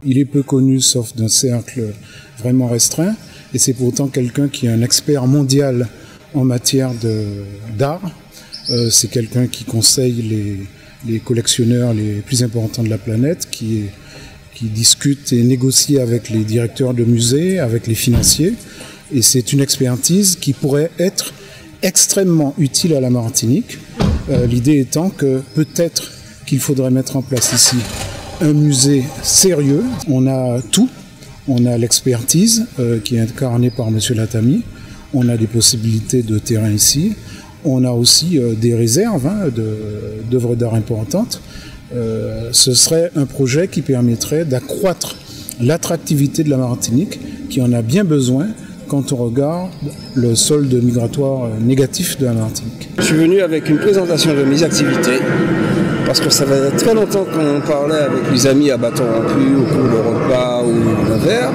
Il est peu connu, sauf d'un cercle vraiment restreint, et c'est pourtant quelqu'un qui est un expert mondial en matière d'art. C'est quelqu'un qui conseille les collectionneurs les plus importants de la planète, qui discute et négocie avec les directeurs de musées, avec les financiers, et c'est une expertise qui pourrait être extrêmement utile à la Martinique. L'idée étant que peut-être qu'il faudrait mettre en place ici un musée sérieux. On a tout, on a l'expertise qui est incarnée par M. Latamy, on a des possibilités de terrain ici, on a aussi des réserves d'œuvres d'art importantes. Ce serait un projet qui permettrait d'accroître l'attractivité de la Martinique, qui en a bien besoin quand on regarde le solde migratoire négatif de la Martinique. Je suis venu avec une présentation de mes activités, parce que ça faisait très longtemps qu'on parlait avec les amis à bâton rompu, au cours de repas ou d'un verre.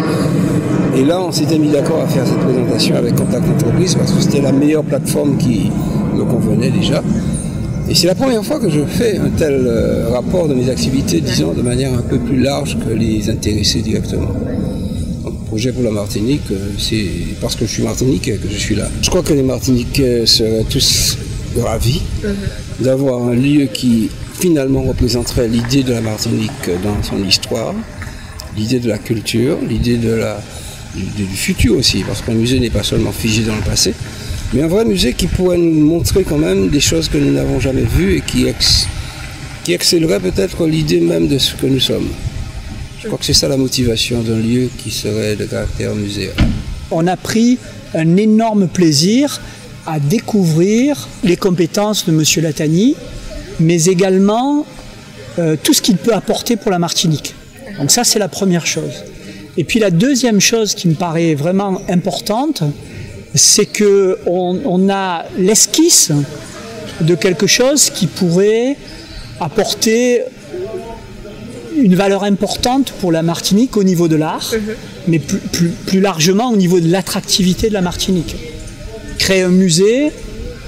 Et là, on s'était mis d'accord à faire cette présentation avec Contact Entreprise, parce que c'était la meilleure plateforme qui me convenait déjà. Et c'est la première fois que je fais un tel rapport de mes activités, disons, de manière un peu plus large que les intéressés directement. Donc, projet pour la Martinique, c'est parce que je suis Martiniquais que je suis là. Je crois que les Martiniquais seraient tous ravis d'avoir un lieu qui finalement représenterait l'idée de la Martinique dans son histoire, l'idée de la culture, l'idée du futur aussi, parce qu'un musée n'est pas seulement figé dans le passé, mais un vrai musée qui pourrait nous montrer quand même des choses que nous n'avons jamais vues et qui excellerait peut-être l'idée même de ce que nous sommes. Je crois que c'est ça la motivation d'un lieu qui serait de caractère muséal. On a pris un énorme plaisir à découvrir les compétences de M. Latany, mais également tout ce qu'il peut apporter pour la Martinique. Donc ça, c'est la première chose. Et puis la deuxième chose qui me paraît vraiment importante, c'est qu'on a l'esquisse de quelque chose qui pourrait apporter une valeur importante pour la Martinique au niveau de l'art, mais plus largement au niveau de l'attractivité de la Martinique. Créer un musée,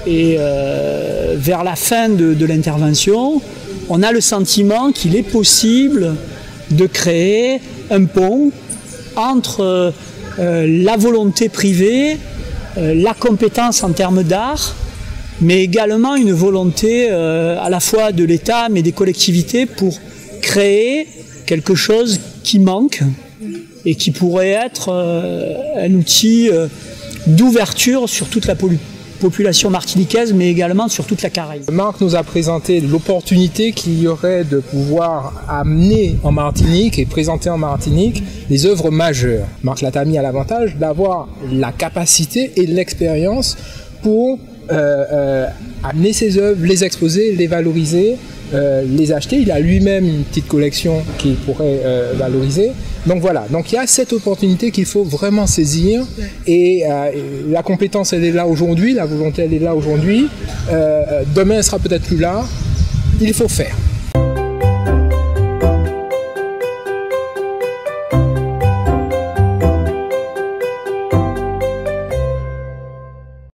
et vers la fin de l'intervention, on a le sentiment qu'il est possible de créer un pont entre la volonté privée, la compétence en termes d'art, mais également une volonté à la fois de l'État mais des collectivités pour créer quelque chose qui manque et qui pourrait être un outil d'ouverture sur toute la population martiniquaise, mais également sur toute la Caraïbe. Marc nous a présenté l'opportunité qu'il y aurait de pouvoir amener en Martinique et présenter en Martinique les œuvres majeures. Marc Latamy a l'avantage d'avoir la capacité et l'expérience pour amener ses œuvres, les exposer, les valoriser, les acheter. Il a lui-même une petite collection qu'il pourrait valoriser. Donc voilà, donc il y a cette opportunité qu'il faut vraiment saisir et la compétence elle est là aujourd'hui, la volonté elle est là aujourd'hui, demain elle sera peut-être plus là, il faut faire.